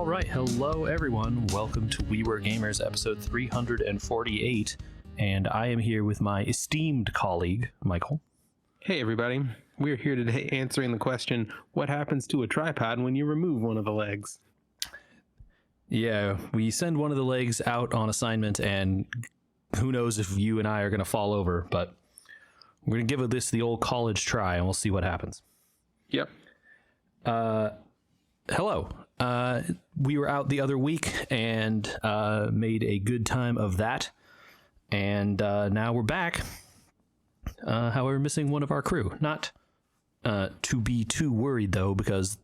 All right, hello everyone. Welcome to We Were Gamers, episode 348, and I am here with my esteemed colleague, Michael. Hey everybody, we're here today answering the question, what happens to a tripod when you remove one of the legs? Yeah, we send one of the legs out on assignment, and who knows if you and I are going to fall over, but we're going to give this the old college try, and we'll see what happens. Yep. Hello. We were out the other week and made a good time of that, and now we're back. However, missing one of our crew. Not to be too worried, though, because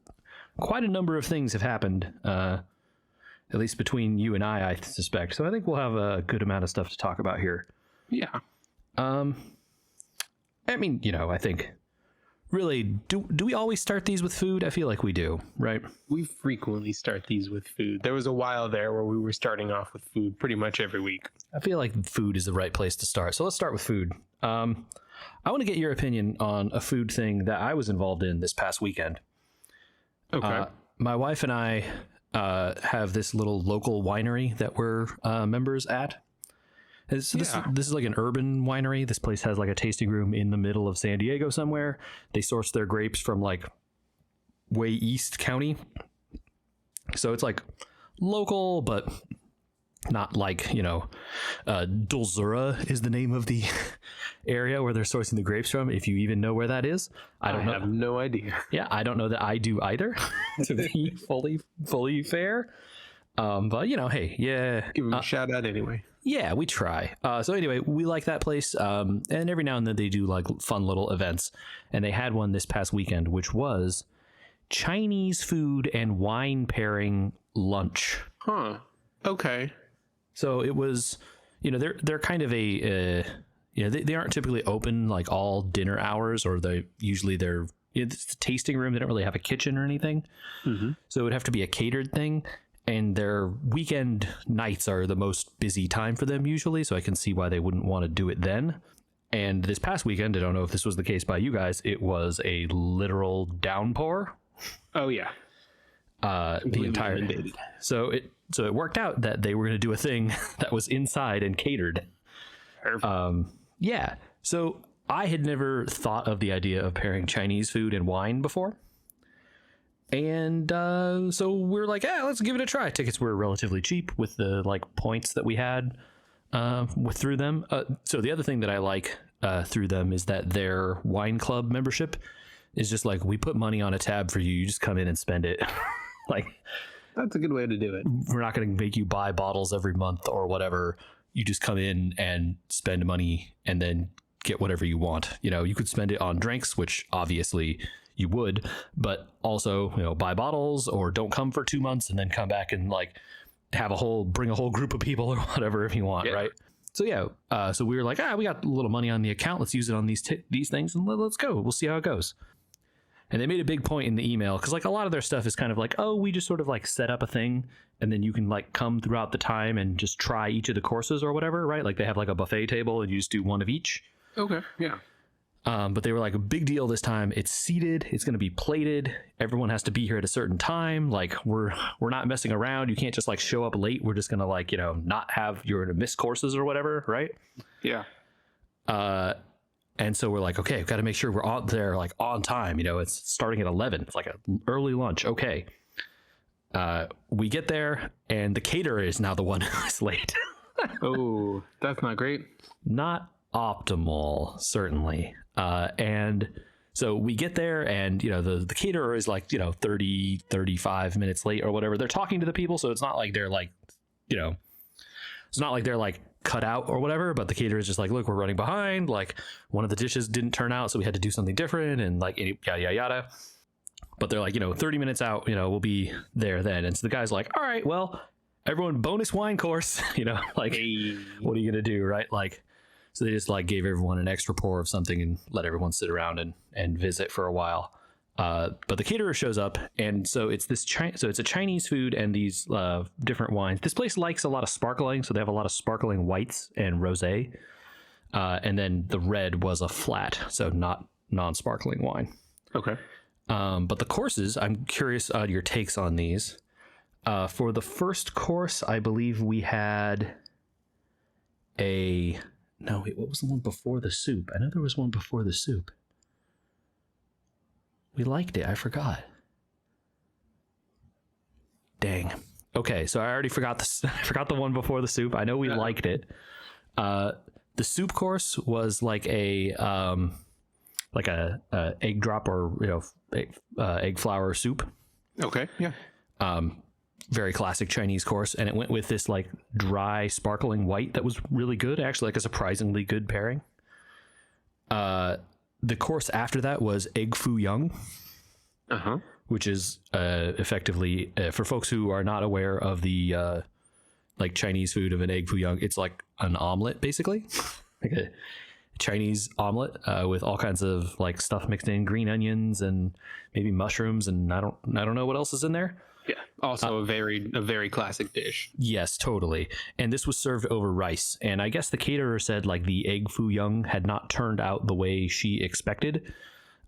quite a number of things have happened, at least between you and I suspect. So I think we'll have a good amount of stuff to talk about here. Yeah. I mean, I think... Really, do we always start these with food? I feel like we do, right? We frequently start these with food. There was a while there where we were starting off with food pretty much every week. I feel like food is the right place to start. So let's start with food. I want to get your opinion on a food thing that I was involved in this past weekend. Okay. My wife and I have this little local winery that we're members at. This is like an urban winery. This place has like a tasting room in the middle of San Diego somewhere. They source their grapes from like way east county. So it's like local, but not like, Dulzura is the name of the area where they're sourcing the grapes from. If you even know where that is, I don't know. I have no idea. Yeah, I don't know that I do either, to be fully fair. But hey, yeah. Give them a shout out anyway. Yeah, we try. So anyway, we like that place. And every now and then they do like fun little events. And they had one this past weekend, which was Chinese food and wine pairing lunch. Huh. Okay. So it was, they're kind of they aren't typically open like all dinner hours, or it's a tasting room. They don't really have a kitchen or anything. Mm-hmm. So it would have to be a catered thing. And their weekend nights are the most busy time for them usually, so I can see why they wouldn't want to do it then. And this past weekend, I don't know if this was the case by you guys, it was a literal downpour. Oh yeah. The entire day. So it worked out that they were going to do a thing that was inside and catered. Perfect. Yeah. So I had never thought of the idea of pairing Chinese food and wine before. And so we're like, let's give it a try. Tickets were relatively cheap with the points that we had through them. So the other thing that I like through them is that their wine club membership is just like, we put money on a tab for you. You just come in and spend it. That's a good way to do it. We're not going to make you buy bottles every month or whatever. You just come in and spend money and then get whatever you want. You could spend it on drinks, which obviously you would, but also, buy bottles or don't come for 2 months and then come back and bring a whole group of people or whatever if you want. Yeah. Right. So yeah. So we were like, we got a little money on the account. Let's use it on these things and let's go. We'll see how it goes. And they made a big point in the email because a lot of their stuff is kind of like, we just sort of set up a thing and then you can come throughout the time and just try each of the courses or whatever. Right. They have a buffet table and you just do one of each. Okay. Yeah. But they were like, a big deal this time. It's seated. It's going to be plated. Everyone has to be here at a certain time. We're not messing around. You can't just show up late. We're just going to not have you're going to miss courses or whatever. Right. Yeah. And so we're like, okay, we've got to make sure we're on there on time. It's starting at 11. It's like an early lunch. Okay. We get there and the caterer is now the one who's late. Oh, that's not great. Not optimal, certainly. And so we get there and, the caterer is 30, 35 minutes late or whatever. They're talking to the people. So it's not like they're it's not like they're cut out or whatever, but the caterer is just look, we're running behind. One of the dishes didn't turn out. So we had to do something different and yada, yada, yada. But they're 30 minutes out, we'll be there then. And so the guy's like, all right, well, everyone bonus wine course, hey. What are you going to do? Right. So they just gave everyone an extra pour of something and let everyone sit around and visit for a while. But the caterer shows up, and so it's it's a Chinese food and these different wines. This place likes a lot of sparkling, so they have a lot of sparkling whites and rosé. And then the red was a flat, so not non-sparkling wine. Okay. But the courses, I'm curious on your takes on these. For the first course, I believe we had no, wait, what was the one before the soup? I know there was one before the soup. We liked it. I forgot. Dang. Okay, so I already forgot this. I forgot the one before the soup. I know we liked it. The soup course was like a egg drop or egg flour soup. Okay. Yeah. Very classic Chinese course, and it went with this like dry sparkling white that was really good, actually, like a surprisingly good pairing. The course after that was egg foo young, which is effectively for folks who are not aware of the like Chinese food of an egg foo young. It's like an omelet, basically, like a Chinese omelet with all kinds of like stuff mixed in, green onions and maybe mushrooms, and I don't know what else is in there. Yeah. Also a very classic dish. Yes, totally. And this was served over rice. And I guess the caterer said like the egg foo young had not turned out the way she expected.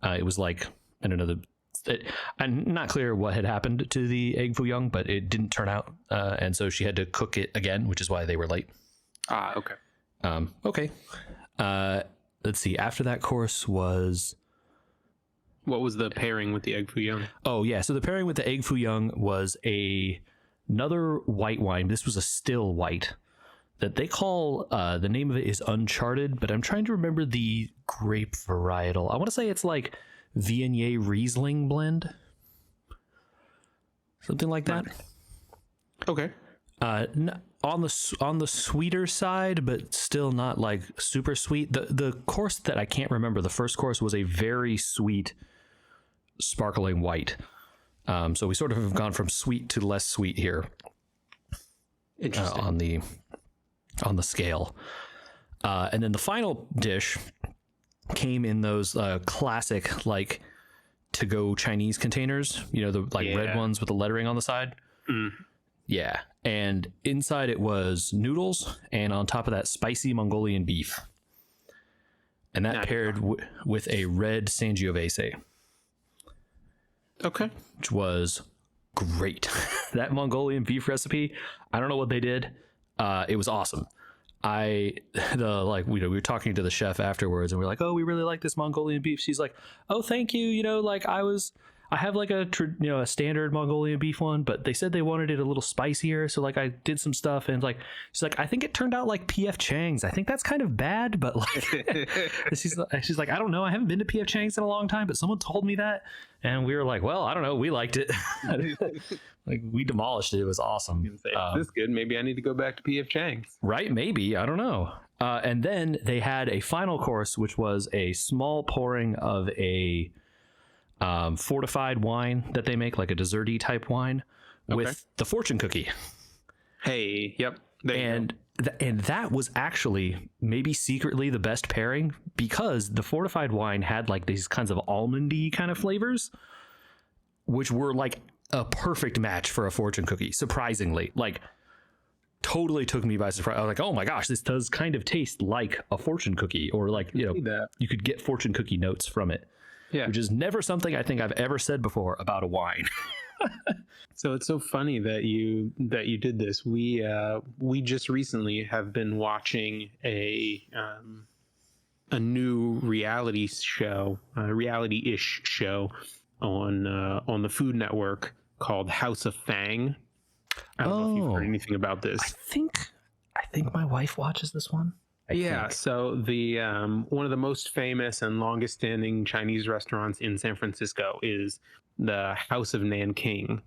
It was like, I don't know, I'm not clear what had happened to the egg foo young, but it didn't turn out. And so she had to cook it again, which is why they were late. Okay. Okay. Let's see. After that course was... What was the pairing with the egg foo young? Oh, yeah. So the pairing with the egg foo young was another white wine. This was a still white that they call, the name of it is Uncharted, but I'm trying to remember the grape varietal. I want to say it's like Viognier Riesling blend. Something like that. Okay. On the sweeter side, but still not like super sweet. The course that I can't remember, the first course was a very sweet sparkling white. So we sort of have gone from sweet to less sweet here. Interesting. On the scale. And then the final dish came in those classic like to go Chinese containers, the red ones with the lettering on the side. Yeah. And inside it was noodles, and on top of that, spicy Mongolian beef. And that paired with a red Sangiovese. Okay. Which was great. That Mongolian beef recipe, I don't know what they did. It was awesome. We were talking to the chef afterwards, and we were like, oh, we really like this Mongolian beef. She's like, oh, thank you. I have like a standard Mongolian beef one, but they said they wanted it a little spicier. So like I did some stuff, and like, she's like, I think it turned out like PF Chang's. I think that's kind of bad, but like, she's like, I don't know. I haven't been to PF Chang's in a long time, but someone told me that. And we were like, well, I don't know. We liked it. Like we demolished it. It was awesome. This is good. Maybe I need to go back to PF Chang's. Right. Maybe. I don't know. And then they had a final course, which was a small pouring of a fortified wine that they make, like a desserty type wine, with the fortune cookie. Hey, yep. And that was actually maybe secretly the best pairing, because the fortified wine had like these kinds of almondy kind of flavors, which were like a perfect match for a fortune cookie. Surprisingly, like totally took me by surprise. I was like, oh my gosh, this does kind of taste like a fortune cookie, or like, you could get fortune cookie notes from it. Yeah. Which is never something I think I've ever said before about a wine. So it's so funny that you did this. We just recently have been watching a new reality-ish show on the Food Network called House of Fang. I don't know if you've heard anything about this. I think my wife watches this one. So the one of the most famous and longest standing Chinese restaurants in San Francisco is the House of Nanking.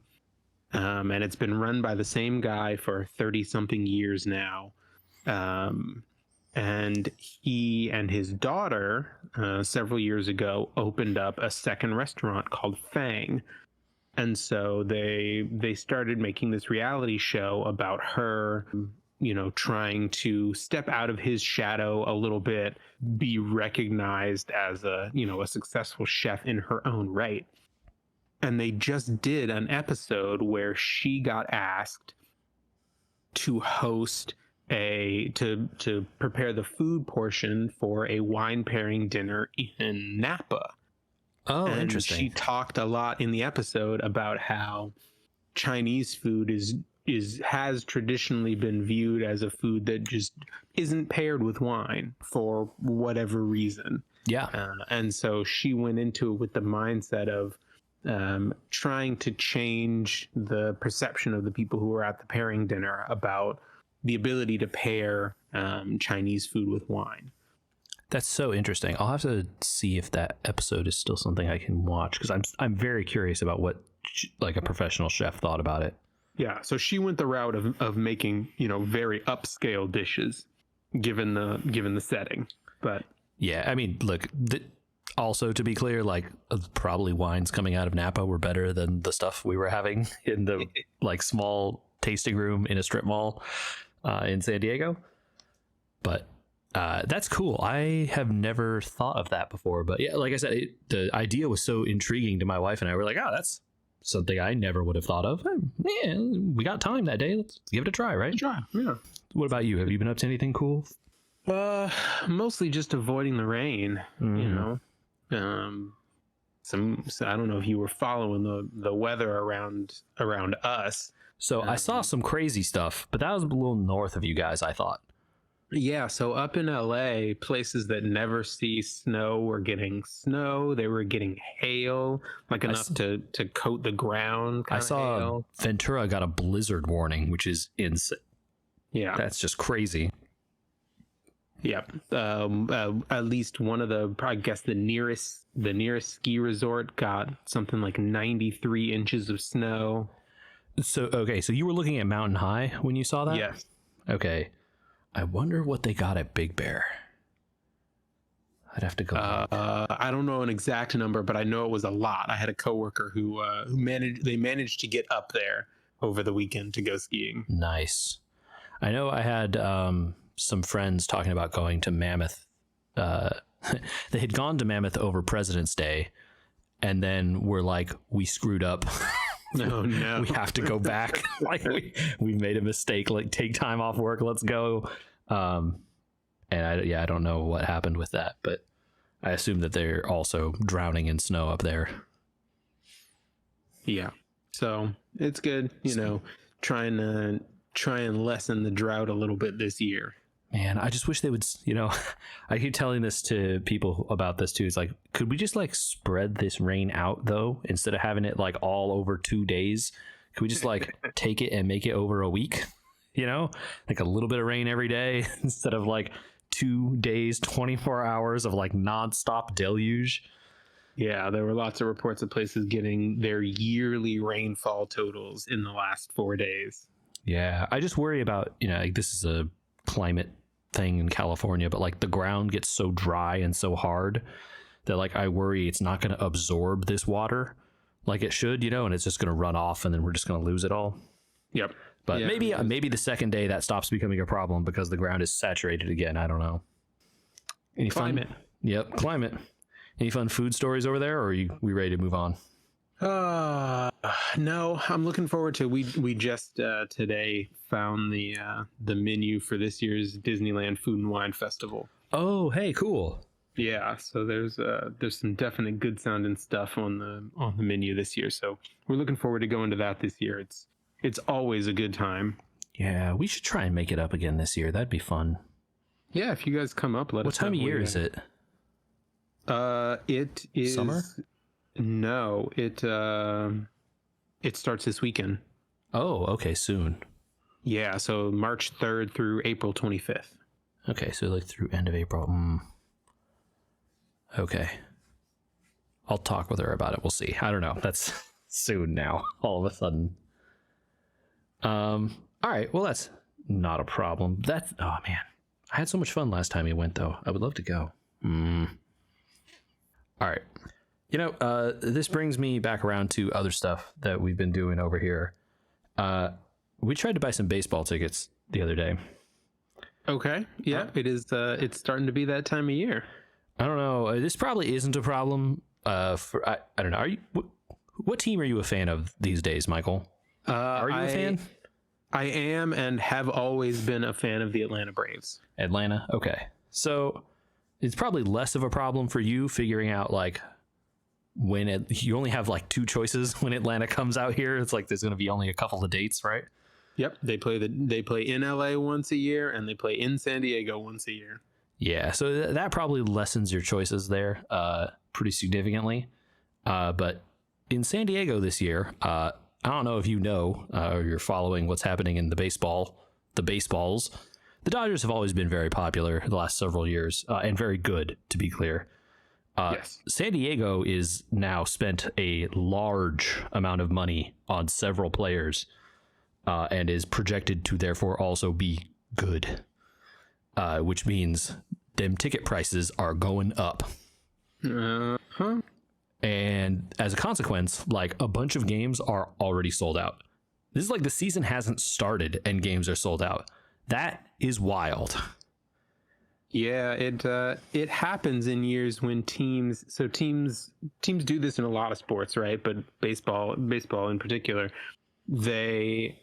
And it's been run by the same guy for 30 something years now. And he and his daughter several years ago opened up a second restaurant called Fang. And so they started making this reality show about her, trying to step out of his shadow a little bit, be recognized as a successful chef in her own right. And they just did an episode where she got asked to host to prepare the food portion for a wine pairing dinner in Napa. Oh, and interesting. She talked a lot in the episode about how Chinese food has traditionally been viewed as a food that just isn't paired with wine for whatever reason. Yeah. And so she went into it with the mindset of trying to change the perception of the people who were at the pairing dinner about the ability to pair Chinese food with wine. That's so interesting. I'll have to see if that episode is still something I can watch, because I'm very curious about what like a professional chef thought about it. Yeah, so she went the route of making, very upscale dishes, given the setting. But yeah, I mean, look. Also, to be clear, like probably wines coming out of Napa were better than the stuff we were having in the like small tasting room in a strip mall in San Diego. But that's cool. I have never thought of that before. But yeah, like I said, the idea was so intriguing to my wife and I. Were like, oh, that's something I never would have thought of. Yeah, we got time that day. Let's give it a try, right? Try, yeah. What about you? Have you been up to anything cool? Mostly just avoiding the rain, I don't know if you were following the weather around us. So I saw some crazy stuff, but that was a little north of you guys, I thought. Yeah, so up in LA, places that never see snow were getting snow. They were getting hail, like enough to coat the ground. I saw hail. Ventura got a blizzard warning, which is insane. Yeah, that's just crazy. Yeah, at least one of I guess the nearest ski resort got something like 93 inches of snow. So you were looking at Mountain High when you saw that? Yes. Okay. I wonder what they got at Big Bear. I'd have to go. I don't know an exact number, but I know it was a lot. I had a coworker who managed to get up there over the weekend to go skiing. Nice. I know I had some friends talking about going to Mammoth. They had gone to Mammoth over President's Day, and then were like, we screwed up. No. We have to go back. Like we made a mistake. Like, take time off work. Let's go. And I don't know what happened with that, but I assume that they're also drowning in snow up there. Yeah. So it's good, try and lessen the drought a little bit this year. Man, I just wish they would, I keep telling this to people about this too. It's like, could we just like spread this rain out though, instead of having it like all over 2 days? Could we just like take it and make it over a week? Like a little bit of rain every day instead of like 2 days, 24 hours of like nonstop deluge. Yeah, there were lots of reports of places getting their yearly rainfall totals in the last 4 days. Yeah, I just worry about, like this is a climate thing in California, but like the ground gets so dry and so hard that like I worry it's not going to absorb this water like it should, and it's just going to run off and then we're just going to lose it all. Yep. But yeah, maybe the second day that stops becoming a problem because the ground is saturated again. I don't know. Any climate. Fun? Yep, climate. Any fun food stories over there, or are we ready to move on? No, I'm looking forward to. We just today found the menu for this year's Disneyland Food and Wine Festival. Oh, hey, cool. Yeah, so there's some definite good sounding stuff on the menu this year. So we're looking forward to going to that this year. It's always a good time. Yeah, we should try and make it up again this year. That'd be fun. Yeah, if you guys come up, let us know. What time of year is it? It is summer. No, it starts this weekend. Oh, okay, soon. Yeah, so March 3rd through April 25th. Okay, so like through end of April. Okay. I'll talk with her about it. We'll see. I don't know. That's soon now, all of a sudden. All right. Well, that's not a problem. Oh man, I had so much fun last time we went though. I would love to go. All right. This brings me back around to other stuff that we've been doing over here. We tried to buy some baseball tickets the other day. Okay. Yeah, it is. It's starting to be that time of year. I don't know. This probably isn't a problem. I don't know. What team are you a fan of these days, Michael? Are you a fan? I am and have always been a fan of the Atlanta Braves. Atlanta? Okay. So it's probably less of a problem for you figuring out like you only have like two choices when Atlanta comes out here. It's like there's going to be only a couple of dates, right? Yep, they play in LA once a year, and they play in San Diego once a year. Yeah, so that probably lessens your choices there pretty significantly. But in San Diego this year, I don't know if you know or you're following what's happening in the baseballs. The Dodgers have always been very popular the last several years and very good, to be clear. Yes. San Diego is now spent a large amount of money on several players and is projected to therefore also be good, which means them ticket prices are going up. Uh-huh. And as a consequence, like a bunch of games are already sold out. This is like the season hasn't started and games are sold out. That is wild. Yeah, it happens in years when teams do this in a lot of sports, right? But baseball in particular, they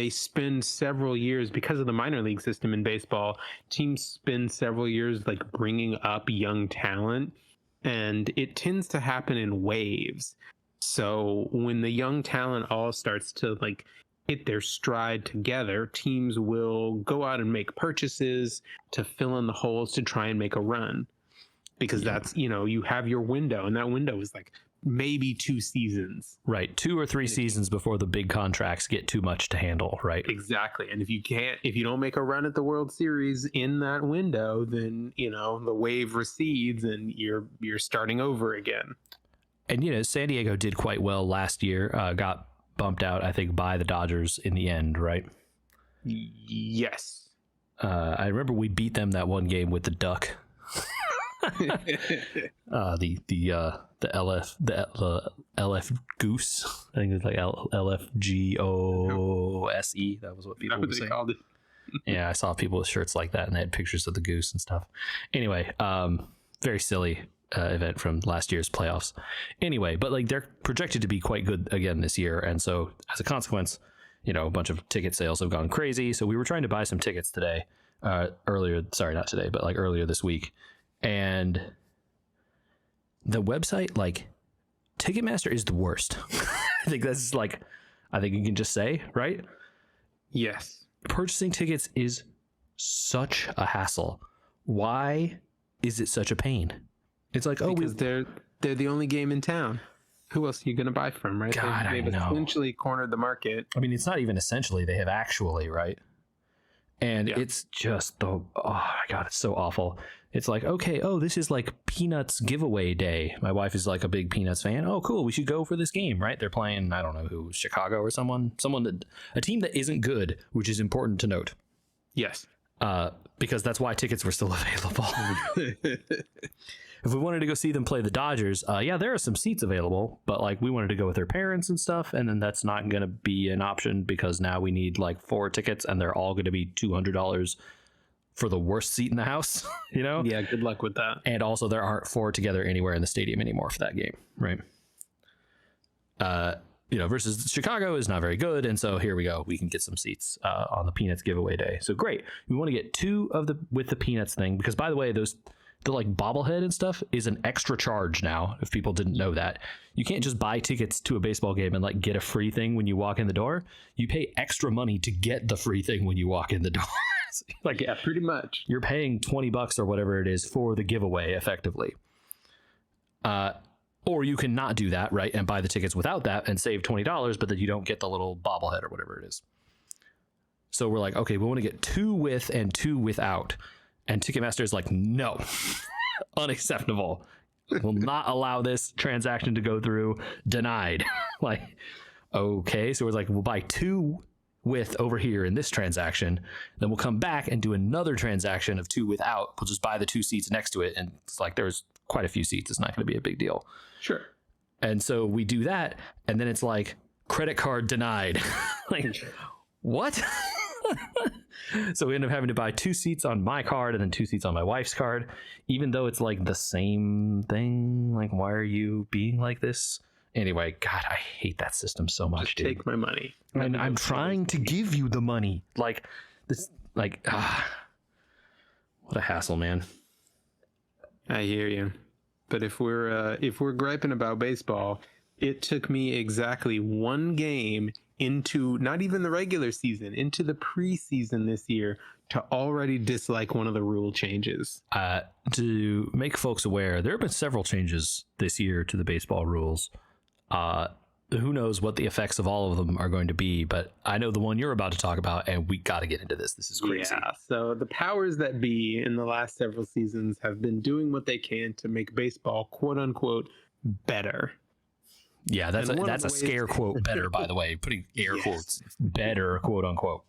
spend several years because of the minor league system in baseball. Teams spend several years like bringing up young talent, and it tends to happen in waves. So when the young talent all starts to like hit their stride together, teams will go out and make purchases to fill in the holes to try and make a run, because that's, you have your window, and that window is like maybe 2 seasons, right? 2 or 3 seasons before the big contracts get too much to handle, right? Exactly. And if you don't make a run at the World Series in that window, then the wave recedes and you're starting over again. And San Diego did quite well last year, got bumped out, I think, by the Dodgers in the end, right? Yes. I remember we beat them that one game with the duck. the LF goose. I think it was like LFGOSE. That was what people were saying. Called it. Yeah, I saw people with shirts like that, and they had pictures of the goose and stuff. Anyway, very silly event from last year's playoffs. Anyway, but like they're projected to be quite good again this year, and so as a consequence, a bunch of ticket sales have gone crazy. So we were trying to buy some tickets today, earlier this week, and the website, like Ticketmaster, is the worst. I think you can just say, right? Yes. Purchasing tickets is such a hassle. Why is it such a pain? It's like, because they're the only game in town. Who else are you going to buy from, right? God, they've essentially cornered the market. I mean, it's not even essentially. They have actually, right? And it's just oh my God, it's so awful. It's like, okay, this is like Peanuts giveaway day. My wife is like a big Peanuts fan. Oh, cool, we should go for this game, right? They're playing, I don't know who, Chicago or someone a team that isn't good, which is important to note. Yes. Because that's why tickets were still available. If we wanted to go see them play the Dodgers, there are some seats available, but like we wanted to go with their parents and stuff, and then that's not going to be an option because now we need like 4 tickets, and they're all going to be $200 for the worst seat in the house. Yeah, good luck with that. And also, there aren't 4 together anywhere in the stadium anymore for that game, right? Versus Chicago is not very good, and so here we go. We can get some seats on the Peanuts giveaway day. So great. We want to get 2 with the Peanuts thing, because by the way, the like bobblehead and stuff is an extra charge now. If people didn't know that, you can't just buy tickets to a baseball game and like get a free thing when you walk in the door. You pay extra money to get the free thing when you walk in the door. Like, yeah, pretty much. You're paying $20 or whatever it is for the giveaway, effectively. Or you can not do that, right, and buy the tickets without that and save $20, but then you don't get the little bobblehead or whatever it is. So we're like, okay, we want to get 2 with and 2 without. And Ticketmaster is like, no, unacceptable. Will not allow this transaction to go through. Denied. Like, okay. So we're like, we'll buy 2 with over here in this transaction. Then we'll come back and do another transaction of 2 without. We'll just buy the 2 seats next to it. And it's like, there's quite a few seats. It's not going to be a big deal. Sure. And so we do that. And then it's like, credit card denied. Like, what? So we end up having to buy 2 seats on my card and then 2 seats on my wife's card, even though it's like the same thing. Like, why are you being like this? Anyway, God, I hate that system so much. Just take my money. And I'm trying to give you the money. Like this, what a hassle, man. I hear you. But if we're griping about baseball, it took me exactly one game into not even the regular season, into the preseason this year to already dislike one of the rule changes. To make folks aware, there have been several changes this year to the baseball rules. Who knows what the effects of all of them are going to be, but I know the one you're about to talk about, and we got to get into this. This is crazy. Yeah, so the powers that be in the last several seasons have been doing what they can to make baseball, quote unquote, better. Yeah, that's a scare quote better, by the way, putting air quotes, better, quote unquote.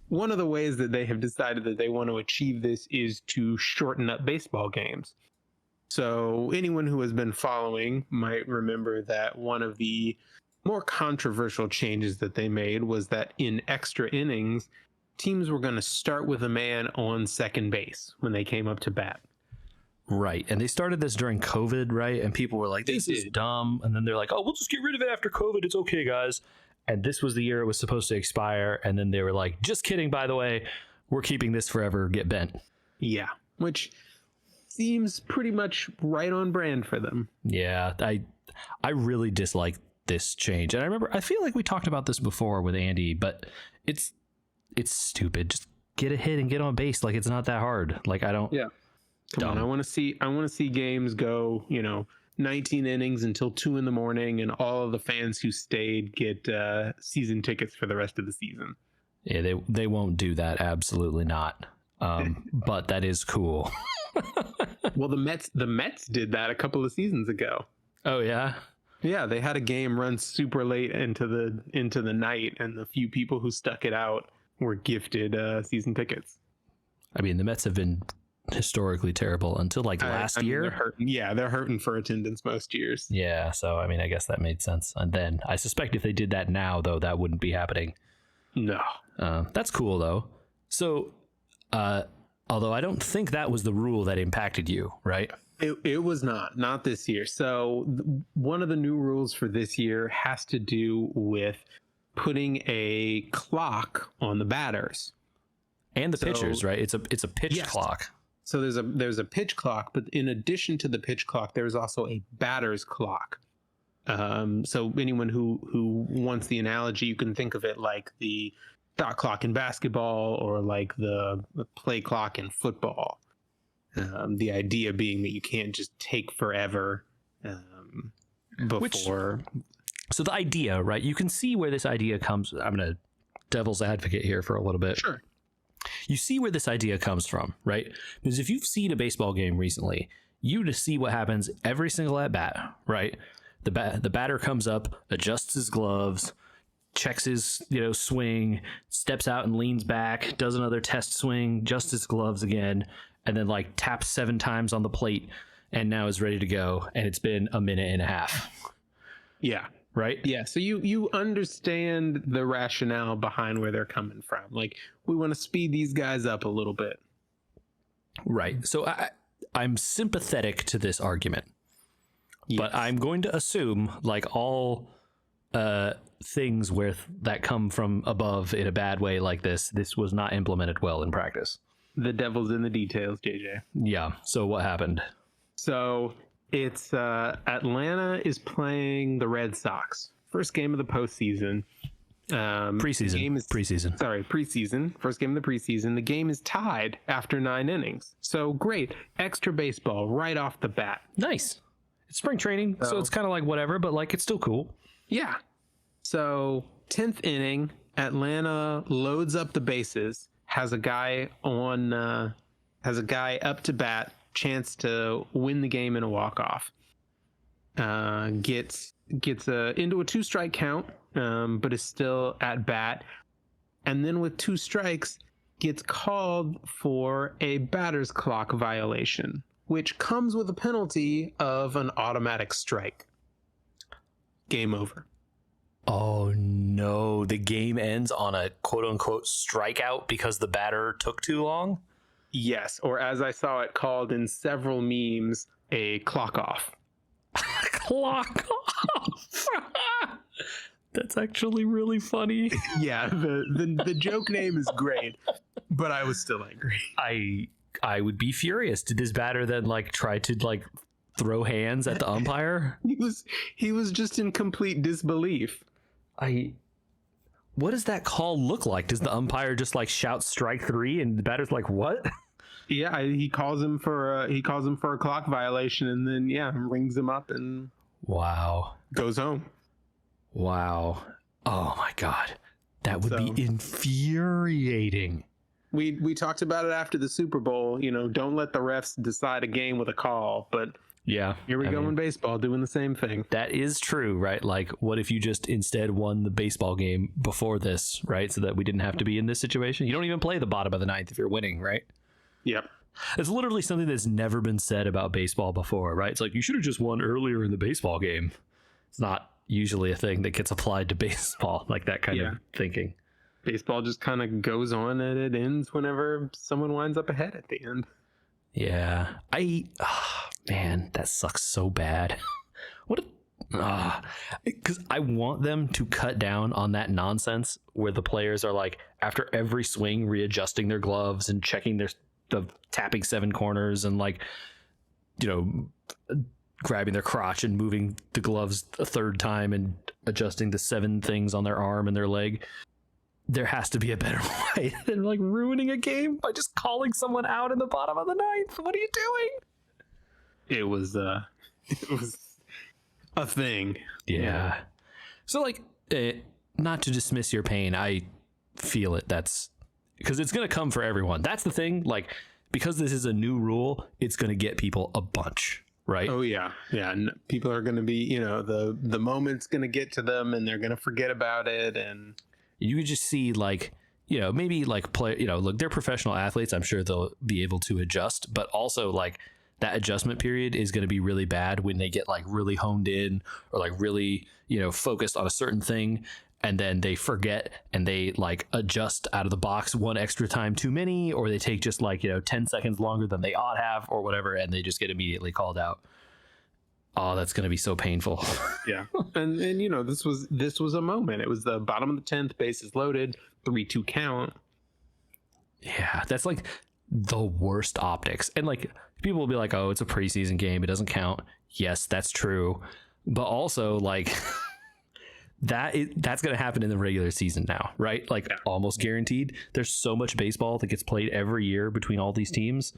One of the ways that they have decided that they want to achieve this is to shorten up baseball games. So anyone who has been following might remember that one of the more controversial changes that they made was that in extra innings, teams were going to start with a man on second base when they came up to bat. Right. And they started this during COVID, right? And people were like, this is dumb. And then they're like, oh, we'll just get rid of it after COVID. It's okay, guys. And this was the year it was supposed to expire. And then they were like, just kidding, by the way, we're keeping this forever. Get bent. Yeah, which seems pretty much right on brand for them. Yeah, I really dislike this change. And I feel like we talked about this before with Andy, but it's stupid. Just get a hit and get on base. Like, it's not that hard. Like, I don't. Yeah. Come on, I want to see games go, 19 innings until 2 a.m, and all of the fans who stayed get season tickets for the rest of the season. Yeah, they won't do that. Absolutely not. But that is cool. Well, the Mets did that a couple of seasons ago. Oh yeah. Yeah, they had a game run super late into the night, and the few people who stuck it out were gifted season tickets. I mean, the Mets have been historically terrible until last year. They're hurting. Yeah, they're hurting for attendance most years. Yeah, so I mean, I guess that made sense. And then I suspect if they did that now, though, that wouldn't be happening. No. That's cool though. So, although I don't think that was the rule that impacted you, right? It was not this year. So one of the new rules for this year has to do with putting a clock on the batters and the pitchers, right? It's a pitch clock. So there's a pitch clock, but in addition to the pitch clock, there's also a batter's clock. So anyone who wants the analogy, you can think of it like the shot clock in basketball or like the play clock in football. The idea being that you can't just take forever before. So the idea, right? You can see where this idea comes. I'm going to devil's advocate here for a little bit. Sure. You see where this idea comes from, right? Because if you've seen a baseball game recently, you just see what happens every single at bat, right? The batter comes up, adjusts his gloves, checks his swing, steps out and leans back, does another test swing, adjusts his gloves again, and then taps 7 times on the plate, and now is ready to go. And it's been a minute and a half. Yeah. Right? Yeah. So you understand the rationale behind where they're coming from. Like, we want to speed these guys up a little bit. Right. So I'm sympathetic to this argument. Yes. But I'm going to assume, like all things that come from above in a bad way like this was not implemented well in practice. The devil's in the details, JJ. Yeah. So what happened? So it's Atlanta is playing the Red Sox. First game of the postseason. Preseason. Sorry, preseason. First game of the preseason. The game is tied after 9 innings. So great. Extra baseball right off the bat. Nice. It's spring training, so it's kind of like whatever, but it's still cool. Yeah. So 10th inning, Atlanta loads up the bases, has a guy up to bat, chance to win the game in a walk-off. Gets into a 2-strike count, but is still at bat. And then with 2 strikes, gets called for a batter's clock violation, which comes with a penalty of an automatic strike. Game over. Oh no, the game ends on a quote-unquote strikeout because the batter took too long? Yes, or as I saw it called in several memes, a clock off. Clock off. That's actually really funny. Yeah, the joke name is great, but I was still angry. I would be furious. Did this batter then try to throw hands at the umpire. He was just in complete disbelief. What does that call look like? Does the umpire just like shout strike 3 and the batter's like, what? Yeah, he calls him for a clock violation, and then rings him up and wow, goes home. Wow. Oh my God, that would be infuriating. We talked about it after the Super Bowl. Don't let the refs decide a game with a call, but yeah, here we go in baseball doing the same thing. That is true, right? Like, what if you just instead won the baseball game before this, right? So that we didn't have to be in this situation. You don't even play the bottom of the ninth if you're winning, right? Yep. It's literally something that's never been said about baseball before, right? It's like, you should have just won earlier in the baseball game. It's not usually a thing that gets applied to baseball, like that kind of thinking. Baseball just kind of goes on and it ends whenever someone winds up ahead at the end. Yeah. Man, that sucks so bad. Because I want them to cut down on that nonsense where the players are like, after every swing, readjusting their gloves and checking the tapping 7 corners and like, grabbing their crotch and moving the gloves a third time and adjusting the 7 things on their arm and their leg. There has to be a better way than like ruining a game by just calling someone out in the bottom of the ninth. What are you doing? It was a thing. Yeah. So like, not to dismiss your pain, I feel it. That's because it's going to come for everyone. That's the thing. Like, because this is a new rule, it's going to get people a bunch, right? Oh yeah. Yeah. People are going to be, the moment's going to get to them and they're going to forget about it. And you could just see like, maybe like look, they're professional athletes. I'm sure they'll be able to adjust, but also like, that adjustment period is going to be really bad when they get like really honed in or like really, focused on a certain thing. And then they forget and they like adjust out of the box one extra time too many, or they take just like, 10 seconds longer than they ought have or whatever. And they just get immediately called out. Oh, that's going to be so painful. Yeah. And this was a moment. It was the bottom of the 10th, bases loaded, 3-2 count. Yeah. That's like the worst optics. And like, people will be like, oh, it's a preseason game, it doesn't count. Yes, that's true. But also like that's going to happen in the regular season now, right? Like almost guaranteed. There's so much baseball that gets played every year between all these teams.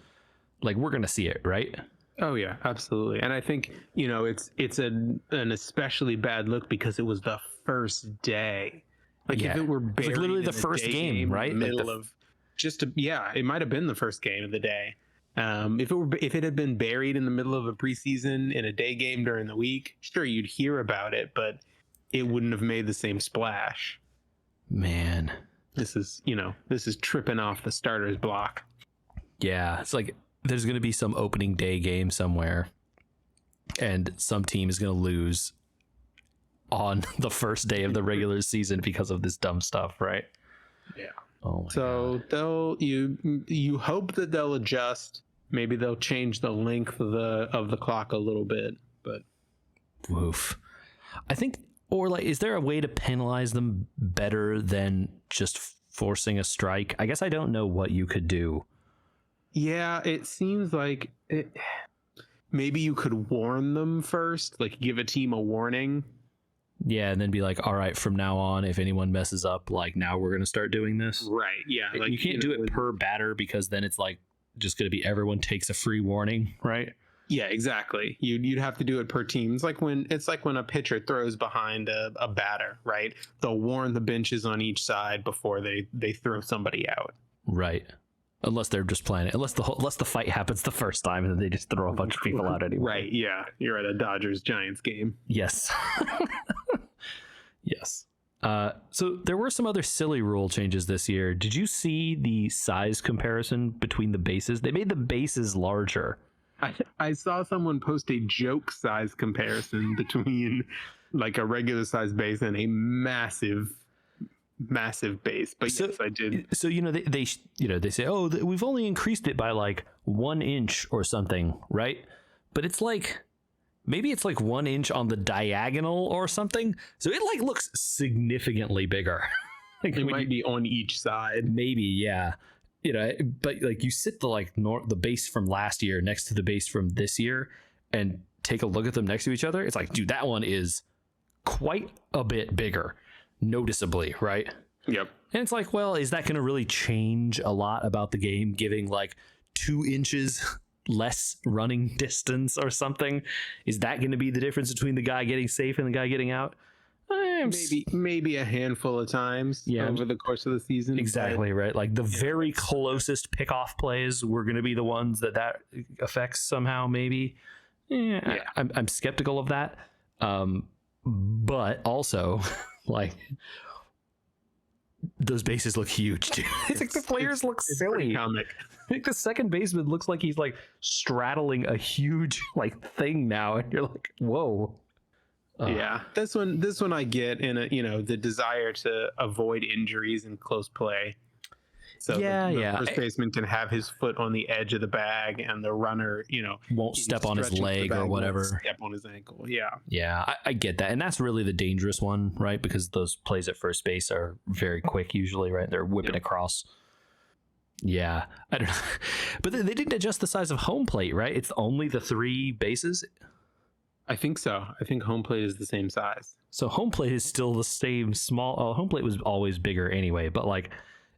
Like, we're going to see it, right? Oh yeah, absolutely. And I think, it's an especially bad look because it was the first day. Like if it were buried like literally the first game, right? Middle of it might have been the first game of the day. If it had been buried in the middle of a preseason in a day game during the week, sure, you'd hear about it, but it wouldn't have made the same splash. Man, this is tripping off the starter's block. Yeah, it's like there's going to be some opening day game somewhere and some team is going to lose on the first day of the regular season because of this dumb stuff, right? Yeah. Oh my so God. you hope that they'll adjust. Maybe they'll change the length of the clock a little bit, but woof. I think, or like, is there a way to penalize them better than just forcing a strike? I guess I don't know what you could do. Yeah, it seems like maybe you could warn them first, like give a team a warning. Yeah, and then be like, all right, from now on, if anyone messes up, like now we're going to start doing this. Right, yeah. Like, you can't do it per batter because then it's like just going to be everyone takes a free warning, right? Yeah, exactly. You'd have to do it per team. It's like when a pitcher throws behind a batter, right? They'll warn the benches on each side before they throw somebody out. Right. Unless they're just playing it. Unless the fight happens the first time and then they just throw a bunch of people out anyway. Right, yeah. You're at a Dodgers-Giants game. Yes. Yes. So there were some other silly rule changes this year. Did you see the size comparison between the bases? They made the bases larger. I saw someone post a joke size comparison between like a regular size base and a massive base. But so, yes, I did. So they say, oh, we've only increased it by like 1 inch or something, right? But it's like maybe it's like 1 inch on the diagonal or something. So it like looks significantly bigger. Like it might be on each side. Maybe, yeah. But like you sit the base from last year next to the base from this year, and take a look at them next to each other, it's like, dude, that one is quite a bit bigger, noticeably, right? Yep. And it's like, well, is that going to really change a lot about the game, giving like 2 inches less running distance or something? Is that going to be the difference between the guy getting safe and the guy getting out? Maybe a handful of times over the course of the season. Exactly, right? Like the very closest pickoff plays were going to be the ones that affects somehow, maybe. I'm skeptical of that. But also, like, those bases look huge, dude. It's like the players look silly. I think the second baseman looks like he's like straddling a huge like thing now, and you're like, whoa. Yeah, this one I get in the desire to avoid injuries in close play. So the first baseman can have his foot on the edge of the bag, and the runner, won't step on his leg or whatever. Step on his ankle. Yeah. Yeah, I get that, and that's really the dangerous one, right? Because those plays at first base are very quick usually, right? They're whipping across. Yeah, I don't know, but they didn't adjust the size of home plate, right? It's only the 3 bases. I think so. I think home plate is the same size. So home plate is still the same small. Home plate was always bigger anyway, but like,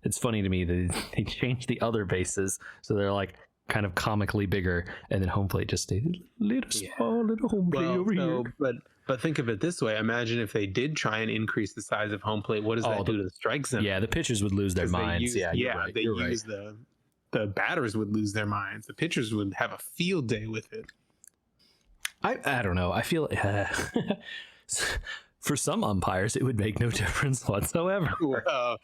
it's funny to me that they changed the other bases so they're like kind of comically bigger, and then home plate just stayed a little small, little home plate over here. But think of it this way: imagine if they did try and increase the size of home plate. What does that do to the strike zone? Yeah, the pitchers would lose their minds. The batters would lose their minds. The pitchers would have a field day with it. I don't know. I feel for some umpires it would make no difference whatsoever. The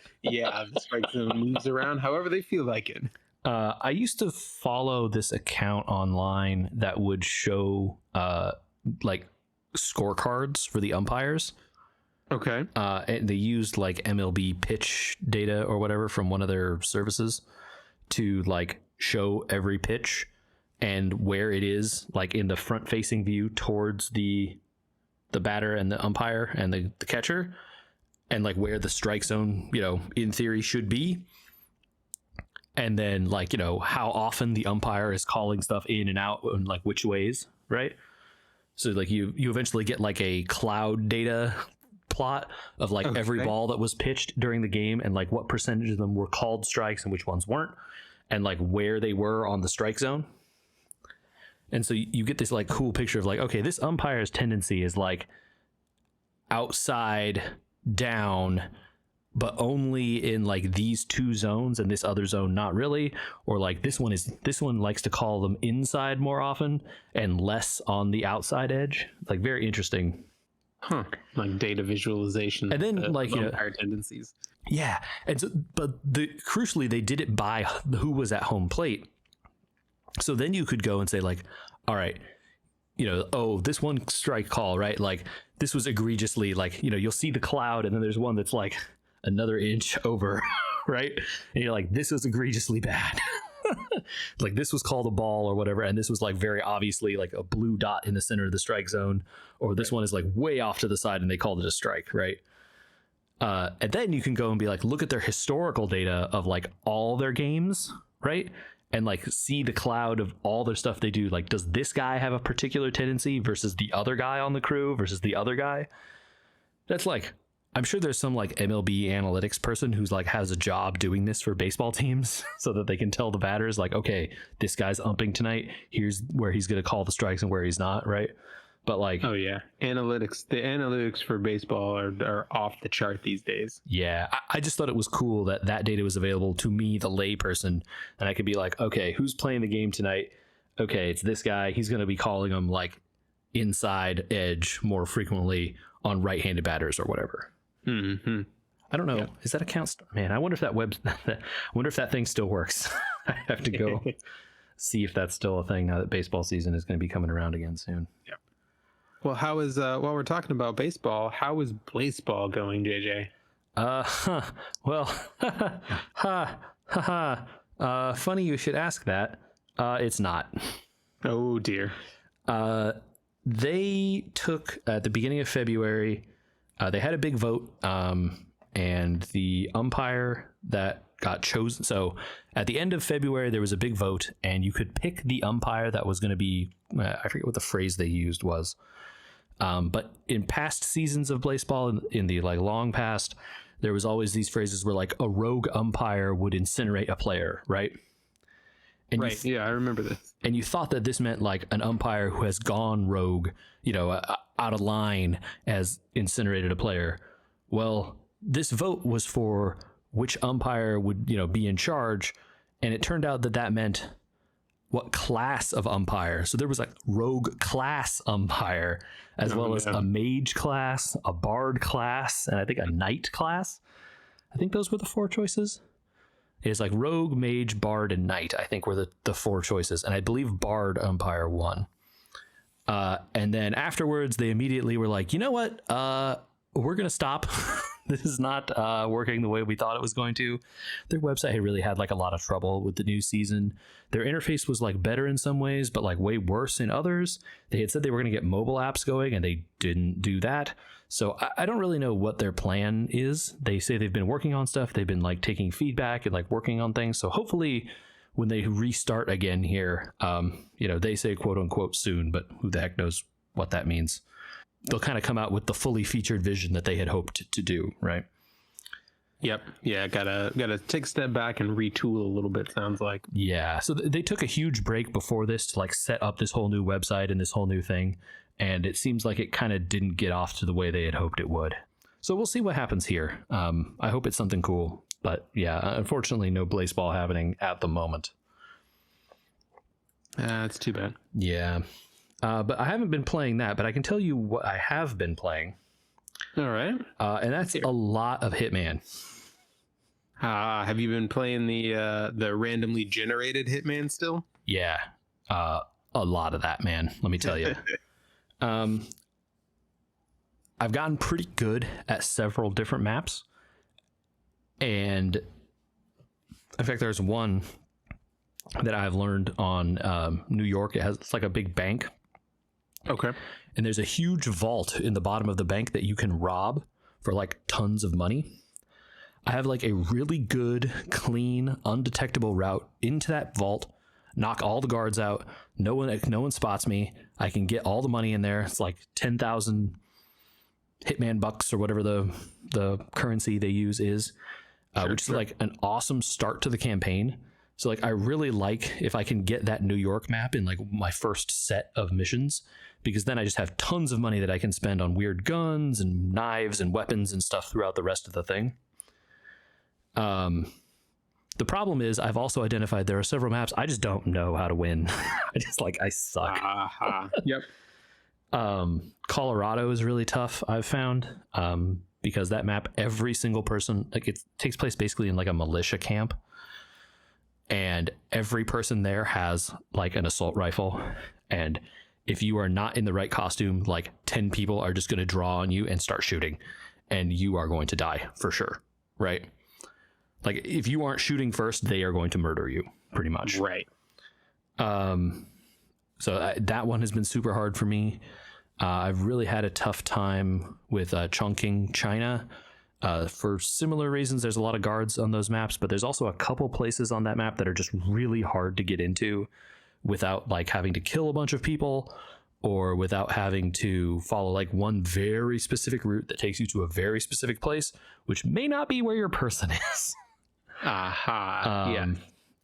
strike zone moves around however they feel like it. I used to follow this account online that would show like scorecards for the umpires. Okay. And they used like MLB pitch data or whatever from one of their services to like show every pitch and where it is, like in the front facing view towards the batter and the umpire and the catcher, and like where the strike zone, in theory should be. And then like, how often the umpire is calling stuff in and out and like which ways, right? So like you eventually get like a cloud data plot of like every ball that was pitched during the game and like what percentage of them were called strikes and which ones weren't, and like where they were on the strike zone. And so you get this like cool picture of like, okay, this umpire's tendency is like outside down, but only in like these 2 zones, and this other zone not really. Or like this one likes to call them inside more often and less on the outside edge. Like very interesting. Like data visualization. And then like umpire tendencies. Yeah. And so, but crucially they did it by who was at home plate. So then you could go and say like, all right, this one strike call, right? Like this was egregiously like, you'll see the cloud and then there's one that's like another inch over, right? And you're like, this was egregiously bad. Like this was called a ball or whatever. And this was like very obviously like a blue dot in the center of the strike zone, or this one is like way off to the side and they called it a strike, right? And then you can go and be like, look at their historical data of like all their games, right? And like see the cloud of all their stuff they do. Like, does this guy have a particular tendency versus the other guy on the crew versus the other guy? That's like, I'm sure there's some like MLB analytics person who's like has a job doing this for baseball teams so that they can tell the batters like, okay, this guy's umping tonight. Here's where he's going to call the strikes and where he's not, right? But like, oh yeah, the analytics for baseball are off the chart these days. Yeah, I just thought it was cool that data was available to me, the layperson, and I could be like, okay, who's playing the game tonight? Okay, it's this guy. He's going to be calling them like inside edge more frequently on right-handed batters or whatever. Mm-hmm. I don't know. Yeah. Is that a count? Man, I wonder if that thing still works. I have to go see if that's still a thing now that baseball season is going to be coming around again soon. Yeah. Well, how is while we're talking about baseball, how is Blaseball going, JJ? Funny you should ask that. It's not. Oh dear. They took at the beginning of February. They had a big vote, and the umpire that got chosen. So at the end of February, there was a big vote, and you could pick the umpire that was going to be, I forget what the phrase they used was. But in past seasons of Blaseball, in the like long past, there was always these phrases where like a rogue umpire would incinerate a player, right? And right. Yeah, I remember this. And you thought that this meant like an umpire who has gone rogue, out of line, has incinerated a player. Well, this vote was for which umpire would, be in charge. And it turned out that meant what class of umpire. So there was like rogue class umpire, as well as a mage class, a bard class, and I think a knight class. I think those were the 4 choices. It's like rogue, mage, bard, and knight, I think were the 4 choices. And I believe bard umpire won. And then afterwards, they immediately were like, you know what? We're going to stop. This is not working the way we thought it was going to. Their website had really had like a lot of trouble with the new season. Their interface was like better in some ways, but like way worse in others. They had said they were going to get mobile apps going, and they didn't do that. So I don't really know what their plan is. They say they've been working on stuff. They've been like taking feedback and like working on things. So hopefully when they restart again here, they say quote unquote soon, but who the heck knows what that means. They'll kind of come out with the fully featured vision that they had hoped to do, right? Yep. Yeah, gotta take a step back and retool a little bit, sounds like. Yeah, so they took a huge break before this to like set up this whole new website and this whole new thing, and it seems like it kind of didn't get off to the way they had hoped it would. So we'll see what happens here. I hope it's something cool, but yeah, unfortunately no Blaseball happening at the moment. That's too bad. Yeah. But I haven't been playing that, but I can tell you what I have been playing. All right. And that's a lot of Hitman. Have you been playing the randomly generated Hitman still? Yeah. A lot of that, man. Let me tell you. I've gotten pretty good at several different maps. And in fact, there's one that I've learned on New York. It's like a big bank. Okay. And there's a huge vault in the bottom of the bank that you can rob for like tons of money. I have like a really good, clean, undetectable route into that vault, knock all the guards out. No one spots me. I can get all the money in there. It's like 10,000 Hitman bucks or whatever the currency they use is, which is like an awesome start to the campaign. So like I really like if I can get that New York map in like my first set of missions, because then I just have tons of money that I can spend on weird guns and knives and weapons and stuff throughout the rest of the thing. The problem is I've also identified there are several maps I just don't know how to win. I suck. Yep. Colorado is really tough, I've found, because that map, every single person, like it takes place basically in like a militia camp. And every person there has like an assault rifle. And if you are not in the right costume, like 10 people are just going to draw on you and start shooting. And you are going to die for sure. Right? Like if you aren't shooting first, they are going to murder you pretty much. Right. So that one has been super hard for me. I've really had a tough time with chunking China. For similar reasons, there's a lot of guards on those maps, but there's also a couple places on that map that are just really hard to get into without like having to kill a bunch of people or without having to follow like one very specific route that takes you to a very specific place, which may not be where your person is. Yeah.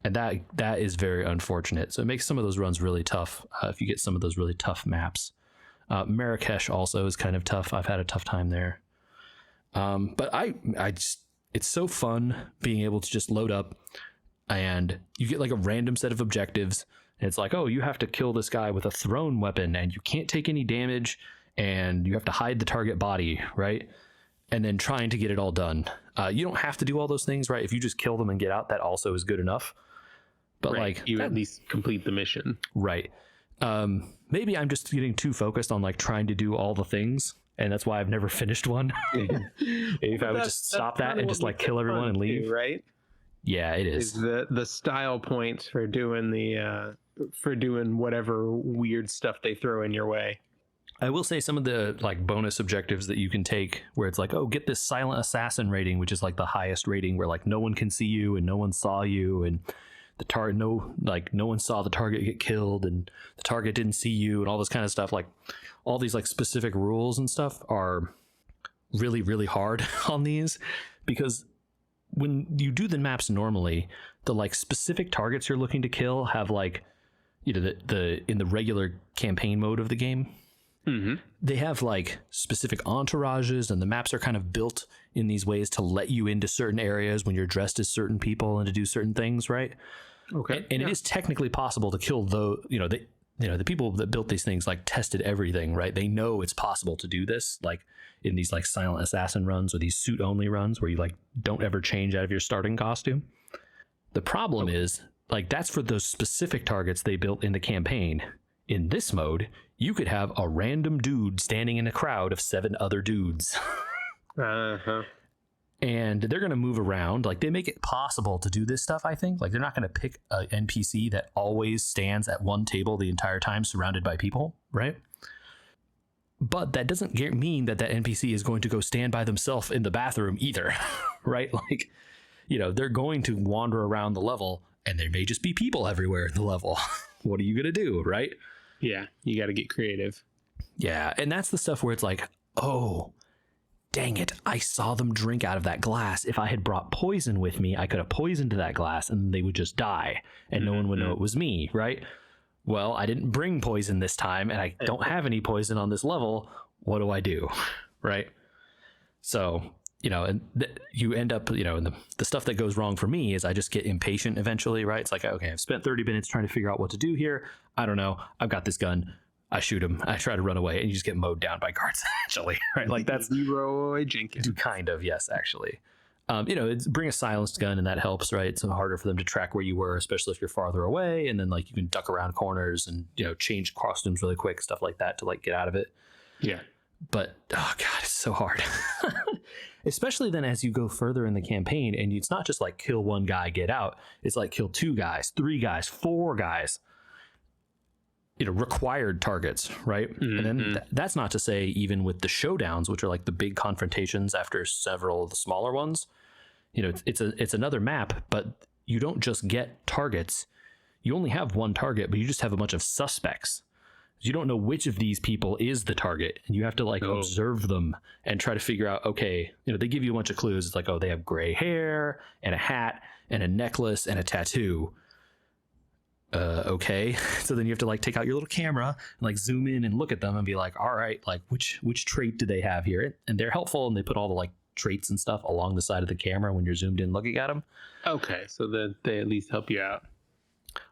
And that is very unfortunate. So it makes some of those runs really tough if you get some of those really tough maps. Marrakesh also is kind of tough. I've had a tough time there. But I just, it's so fun being able to just load up and you get like a random set of objectives. And it's like, oh, you have to kill this guy with a thrown weapon and you can't take any damage and you have to hide the target body, right? And then trying to get it all done. You don't have to do all those things, right? If you just kill them and get out, that also is good enough. But right. like you at least complete the mission. Right. Maybe I'm just getting too focused on like trying to do all the things. And that's why I've never finished one. If I would just stop that and just like kill everyone and leave. Too, right? Yeah, it is. The style points for doing whatever weird stuff they throw in your way. I will say some of the like bonus objectives that you can take where it's like, oh, get this silent assassin rating, which is like the highest rating where like no one can see you and no one saw you and the target, no one saw the target get killed and the target didn't see you and all this kind of stuff. Like all these like specific rules and stuff are really, really hard on these, because when you do the maps normally, the like specific targets you're looking to kill have like, you know, the in the regular campaign mode of the game, they have like specific entourages, and the maps are kind of built in these ways to let you into certain areas when you're dressed as certain people and to do certain things, right? Okay. And it is technically possible to kill the people that built these things like tested everything, right? They know it's possible to do this, like in these like silent assassin runs or these suit only runs where you like don't ever change out of your starting costume. The problem is like that's for those specific targets they built in the campaign. In this mode, you could have a random dude standing in a crowd of 7 other dudes. And they're going to move around. Like they make it possible to do this stuff, I think. Like they're not going to pick an NPC that always stands at one table the entire time surrounded by people, right? But that doesn't mean that NPC is going to go stand by themselves in the bathroom either, right? Like, you know, they're going to wander around the level and there may just be people everywhere in the level. What are you going to do, right? Yeah, you got to get creative. Yeah, and that's the stuff where it's like, oh, dang it, I saw them drink out of that glass. If I had brought poison with me, I could have poisoned that glass and they would just die and no one would know it was me, right? Well, I didn't bring poison this time and I don't have any poison on this level. What do I do? Right? So, you know, and you end up, you know, and the stuff that goes wrong for me is I just get impatient eventually, right? It's like, okay, I've spent 30 minutes trying to figure out what to do here. I don't know. I've got this gun. I shoot him. I try to run away and you just get mowed down by guards, actually, right? Like that's Leroy Jenkins. Kind of, yes, actually. You know, bring a silenced gun and that helps, right? It's harder for them to track where you were, especially if you're farther away. And then like you can duck around corners and, you know, change costumes really quick, stuff like that to like get out of it. Yeah. But, oh God, it's so hard. Especially then as you go further in the campaign and it's not just like kill one guy, get out. It's like kill 2 guys, 3 guys, 4 guys. You know, required targets, right? And then that's not to say even with the showdowns, which are like the big confrontations after several of the smaller ones. You know, it's another map, but you don't just get targets. You only have one target, but you just have a bunch of suspects. You don't know which of these people is the target, and you have to like observe them and try to figure out, okay, you know, they give you a bunch of clues. It's like, oh, they have gray hair and a hat and a necklace and a tattoo. Okay. So then you have to like take out your little camera and like zoom in and look at them and be like, all right, like which trait do they have here? And they're helpful and they put all the like traits and stuff along the side of the camera when you're zoomed in looking at them. Okay. So that they at least help you out.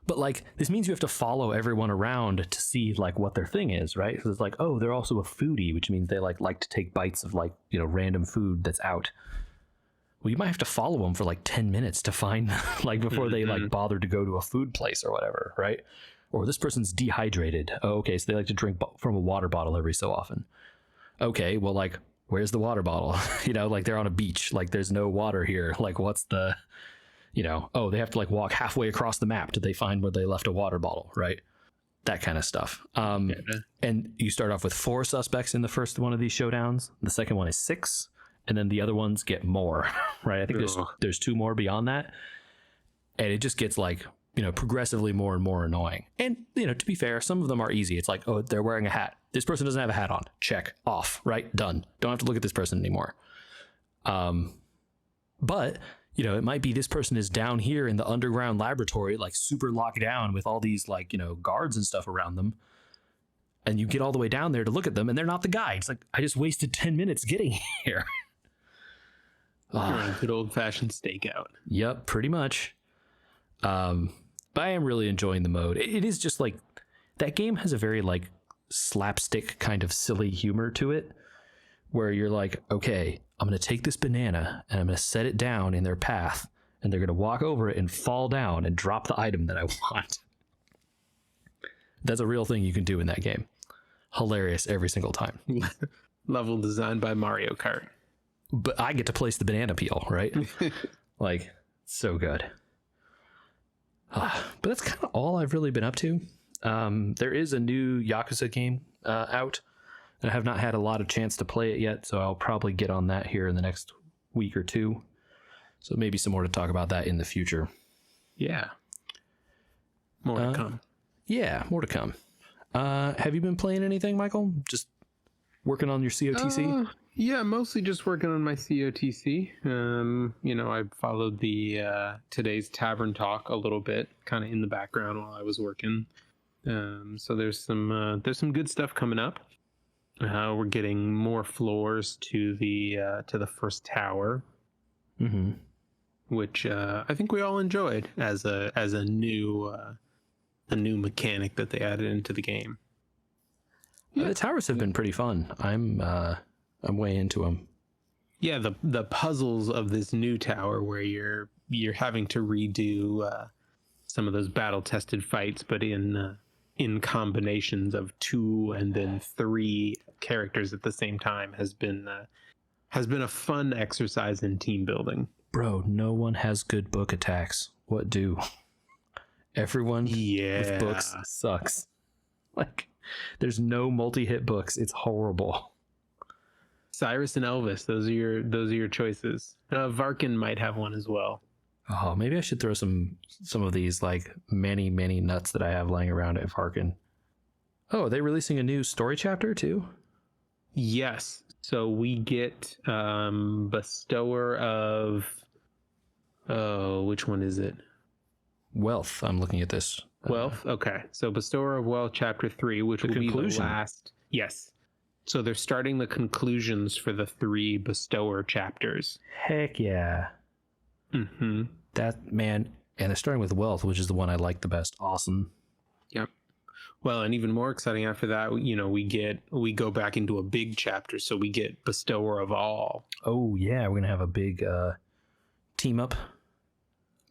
But like this means you have to follow everyone around to see like what their thing is, right? So it's like, oh, they're also a foodie, which means they like to take bites of like, you know, random food that's out. Well, you might have to follow them for like 10 minutes to find like before they like bother to go to a food place or whatever, right? Or this person's dehydrated. Oh, okay, so they like to drink from a water bottle every so often. Okay, well, like, where's the water bottle? You know, like they're on a beach, like there's no water here. Like what's the, you know, oh, they have to like walk halfway across the map till they find where they left a water bottle, right? That kind of stuff. And you start off with 4 suspects in the first one of these showdowns. The second one is 6. And then the other ones get more, right? I think there's 2 more beyond that. And it just gets like, you know, progressively more and more annoying. And, you know, to be fair, some of them are easy. It's like, oh, they're wearing a hat. This person doesn't have a hat on. Check. Off. Right? Done. Don't have to look at this person anymore. But, you know, it might be this person is down here in the underground laboratory, like super locked down with all these like, you know, guards and stuff around them. And you get all the way down there to look at them and they're not the guy. It's like, I just wasted 10 minutes getting here. You're on a good old-fashioned stakeout. Yep, pretty much. But I am really enjoying the mode. It is just like that game has a very like slapstick kind of silly humor to it, where you're like, okay, I'm going to take this banana and I'm going to set it down in their path, and they're going to walk over it and fall down and drop the item that I want. That's a real thing you can do in that game. Hilarious every single time. Level designed by Mario Kart. But I get to place the banana peel, right? Like, so good. But that's kind of all I've really been up to. There is a new Yakuza game out. I have not had a lot of chance to play it yet, so I'll probably get on that here in the next week or two. So maybe some more to talk about that in the future. Yeah. More to come. Yeah, more to come. Have you been playing anything, Michael? Just working on your COTC? Yeah, mostly just working on my COTC. I followed the today's Tavern Talk a little bit, kind of in the background while I was working. So there's some good stuff coming up. We're getting more floors to the first tower, which I think we all enjoyed as a new mechanic that they added into the game. The towers have been pretty fun. I'm way into them. Yeah, the puzzles of this new tower where you're having to redo some of those battle tested fights, but in combinations of 2 and then 3 characters at the same time has been a fun exercise in team building. Bro, no one has good book attacks. What do? Everyone with books sucks. Like, there's no multi-hit books. It's horrible. Cyrus and Elvis, those are your choices. Varkin might have one as well. Oh, maybe I should throw some of these like many nuts that I have laying around at Varkin. Oh, are they releasing a new story chapter too? Yes. So we get Bestower of which one is it? Wealth. I'm looking at this. Wealth. Okay. So Bestower of Wealth, Chapter 3, which will be the last. Yes. So they're starting the conclusions for the 3 Bestower chapters. Heck yeah. Mm-hmm. That, man, and they're starting with Wealth, which is the one I like the best. Awesome. Yep. Well, and even more exciting after that, we go back into a big chapter, so we get Bestower of All. Oh yeah, we're gonna have a big team up.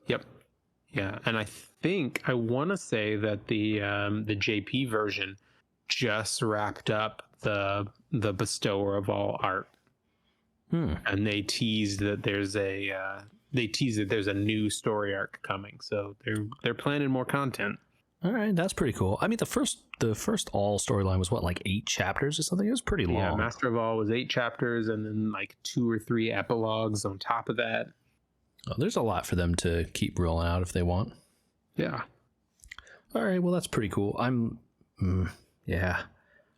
Yep. Yeah, and I want to say that the JP version just wrapped up the Bestower of All art, and they teased that there's a new story arc coming. So they're planning more content. All right, that's pretty cool. I mean, the first All storyline was what, like 8 chapters or something? It was pretty long. Yeah, Master of All was 8 chapters, and then like 2 or 3 epilogues on top of that. Oh, there's a lot for them to keep rolling out if they want. Yeah. All right, well, that's pretty cool. Yeah,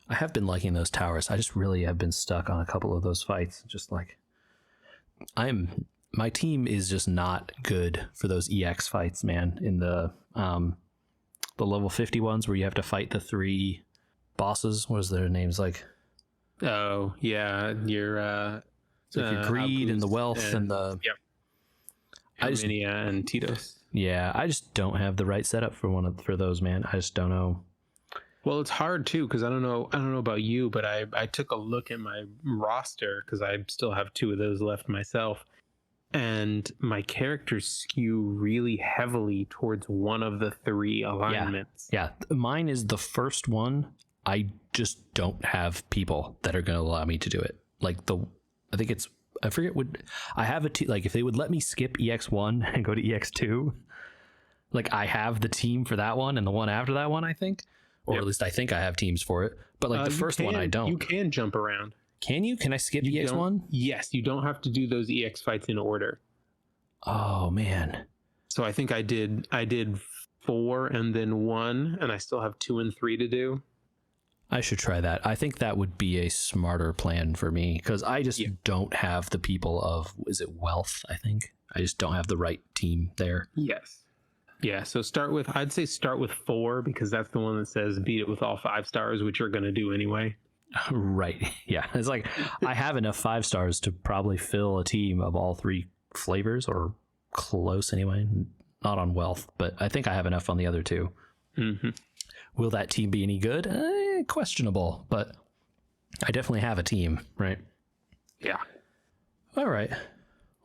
I have been liking those towers. I just really have been stuck on a couple of those fights. Just like, my team is just not good for those EX fights, man. In the level 50 ones where you have to fight the 3 bosses. What is their names like? Oh yeah, your greed and the wealth and the Herminia and Titos. Yeah, I just don't have the right setup for those, man. I just don't know. Well, it's hard too because I don't know about you, but I took a look at my roster because I still have 2 of those left myself, and my characters skew really heavily towards one of the 3 alignments. Yeah, mine is the first one. I just don't have people that are going to allow me to do it. Like I forget what I have like if they would let me skip EX1 and go to EX2, like I have the team for that one and the one after that one, I think, or at least I think I have teams for it. But like the first one, I don't. You can jump around. Can you? Can I skip EX1? Yes, you don't have to do those EX fights in order. Oh man. So I think I did 4 and then 1, and I still have 2 and 3 to do. I should try that. I think that would be a smarter plan for me because I just don't have the people of, is it Wealth? I think I just don't have the right team there. Yes. Yeah. So I'd say start with 4 because that's the one that says beat it with all 5 stars, which you're going to do anyway. Right. Yeah. It's like I have enough 5 stars to probably fill a team of all 3 flavors or close anyway. Not on Wealth, but I think I have enough on the other 2. Mm-hmm. Will that team be any good? Questionable, but I definitely have a team, right? Yeah. All right.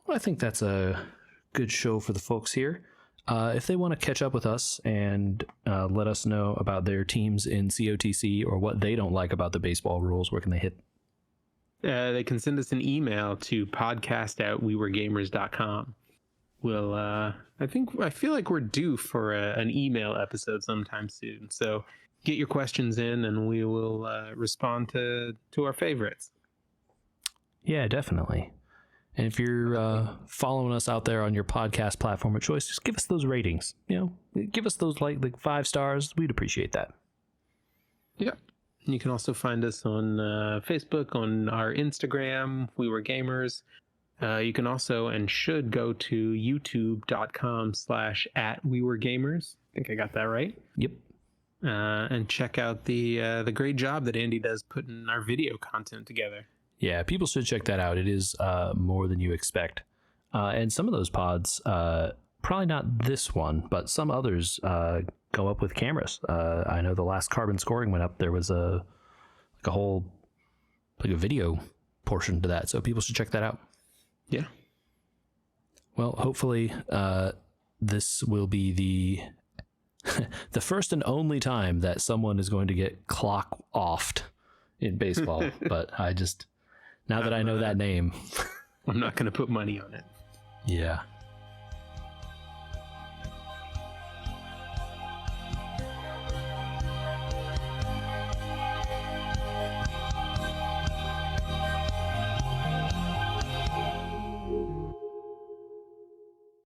Well, I think that's a good show for the folks here. If they want to catch up with us and let us know about their teams in COTC or what they don't like about the baseball rules, where can they hit? They can send us an email to podcast@weweregamers.com. I feel like we're due for an email episode sometime soon. So get your questions in, and we will respond to our favorites. Yeah, definitely. And if you're following us out there on your podcast platform of choice, just give us those ratings. Give us those like 5 stars. We'd appreciate that. Yeah. You can also find us on Facebook, on our Instagram, We Were Gamers. You can also and should go to youtube.com/@WeWereGamers. I think I got that right. Yep. And check out the great job that Andy does putting our video content together. Yeah, people should check that out. It is more than you expect. And some of those pods, probably not this one, but some others go up with cameras. I know the last Carbon Scoring went up. There was a video portion to that. So people should check that out. Yeah. Well, hopefully this will be the first and only time that someone is going to get clock offed in baseball. But now that I know that name, I'm not going to put money on it. Yeah.